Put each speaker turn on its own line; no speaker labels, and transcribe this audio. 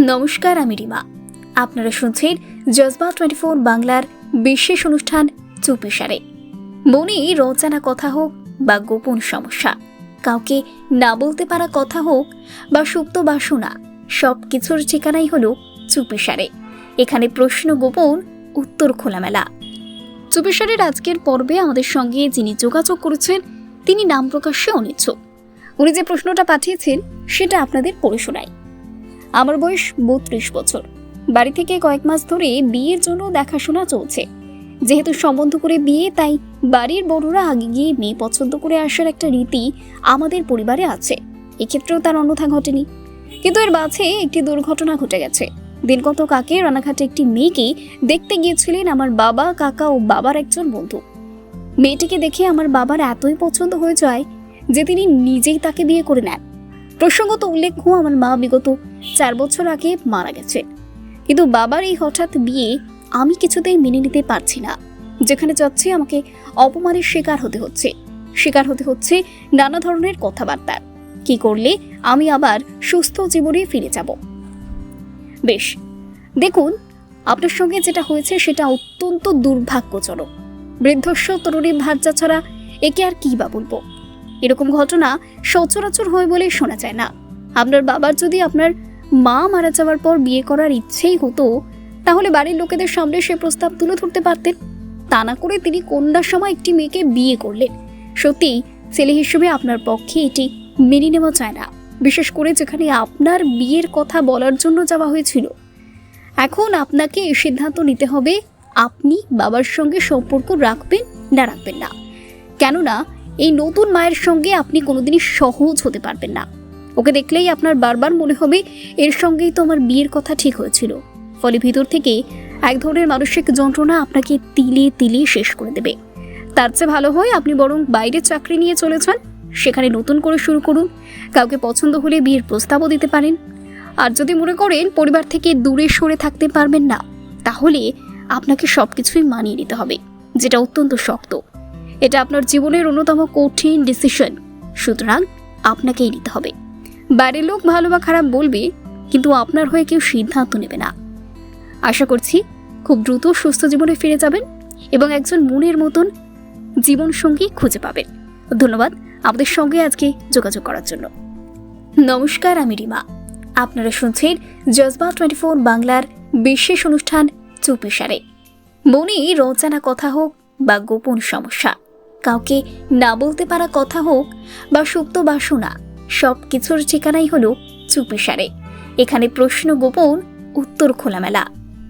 নমস্কার, আমি রিমা। আপনারা শুনছেন জজবা 24 বাংলার বিশেষ অনুষ্ঠান চুপিসারে। মনে রচনা কথা হোক বা গোপন সমস্যা, কাউকে না বলতে পারা কথা হোক বা সুপ্ত বাসনা, সব কিছুর ঠিকানাই হলো চুপিসারে। এখানে প্রশ্ন গোপন, উত্তর খোলামেলা। চুপিসারের আজকের পর্বে আমাদের সঙ্গে যিনি যোগাযোগ করেছেন তিনি নাম প্রকাশ্যে অনিচ্ছুক। উনি যে প্রশ্নটা পাঠিয়েছেন সেটা আপনাদের পড়ে শোনাই। আমার বয়স 32 বছর। বাড়ি থেকে কয়েক মাস ধরে বিয়ের জন্য দেখাশোনা চলছে। যেহেতু সম্বন্ধ করে বিয়ে, তাই বাড়ির বড়রা আগে গিয়ে মেয়ে পছন্দ করে আসার একটা রীতি আমাদের পরিবারে আছে। এক্ষেত্রেও তার অন্যথা ঘটেনি। কিন্তু এর মাঝে একটি দুর্ঘটনা ঘটে গেছে। দিন কতক আগে রানাঘাটে একটি মেয়েকে দেখতে গিয়েছিলেন আমার বাবা, কাকা ও বাবার একজন বন্ধু। মেয়েটিকে দেখে আমার বাবার এতই পছন্দ হয়ে যায় যে তিনি নিজেই তাকে বিয়ে করে নেন। প্রসঙ্গত উল্লেখ্য, আমার মা বিগত 4 বছর আগে মারা গেছে। কিন্তু বাবার এই হঠাৎ বিয়ে আমি কিছুতেই মেনে নিতে পারছি না। যেখানে যাচ্ছে আমাকে অপমানের শিকার হতে হচ্ছে নানা ধরনের কথাবার্তা। কি করলে আমি আবার সুস্থ জীবনে ফিরে যাব? বেশ, দেখুন, আপনার সঙ্গে যেটা হয়েছে সেটা অত্যন্ত দুর্ভাগ্যজনক। বৃদ্ধস্ব তরুণী ভার্যা ছাড়া একে আর কি বা বলবো। এরকম ঘটনা সচরাচর হয় বলে শোনা যায় না। আপনার বাবার যদি আপনার মা মারা যাওয়ার পর বিয়ে করার ইচ্ছেই হতো, তাহলে বাড়ির লোকেদের সামনে সে প্রস্তাব তুলে ধরতে পারতেন। তা না করে তিনি কন্যার সময় একটি মেয়েকে বিয়ে করলেন। সত্যি ছেলে হিসেবে আপনার পক্ষে এটি মেনে নেওয়া যায় না, বিশেষ করে যেখানে আপনার বিয়ের কথা বলার জন্য যাওয়া হয়েছিল। এখন আপনাকে এই সিদ্ধান্ত নিতে হবে, আপনি বাবার সঙ্গে সম্পর্ক রাখবেন না। কেননা এই নতুন মায়ের সঙ্গে আপনি কোনোদিনই সহজ হতে পারবেন না। ওকে দেখলেই আপনার বারবার মনে হবে এর সঙ্গেই তো আমার বিয়ের কথা ঠিক হয়েছিল। ফলে ভিতর থেকে এক ধরনের মানসিক যন্ত্রণা আপনাকে তিলে তিলে শেষ করে দেবে। তার চেয়ে ভালো হয় আপনি বরং বাইরে চাকরি নিয়ে চলে যান, সেখানে নতুন করে শুরু করুন। কাউকে পছন্দ হলে বিয়ের প্রস্তাবও দিতে পারেন। আর যদি মনে করেন পরিবার থেকে দূরে সরে থাকতে পারবেন না, তাহলে আপনাকে সবকিছুই মানিয়ে নিতে হবে, যেটা অত্যন্ত শক্ত। এটা আপনার জীবনের অন্যতম কঠিন ডিসিশন, সুতরাং আপনাকেই নিতে হবে। বাইরের লোক ভালো বা খারাপ বলবে, কিন্তু আপনার হয়ে কেউ সিদ্ধান্ত নেবে না। আশা করছি খুব দ্রুত সুস্থ জীবনে ফিরে যাবেন এবং একজন মনের মতন জীবন সঙ্গী খুঁজে পাবেন। ধন্যবাদ আমাদের সঙ্গে আজকে যোগাযোগ করার জন্য। নমস্কার, আমি রিমা। আপনারা শুনছেন জজবা 24 বাংলার বিশেষ অনুষ্ঠান চুপিসারে। মনে রচনা কথা হোক বা গোপন সমস্যা, কাউকে না বলতে পারা কথা হোক বা সুপ্ত বাসনা, সব কিছুর ঠিকানাই হলো চুপিসারে। এখানে প্রশ্ন গোপন, উত্তর খোলামেলা।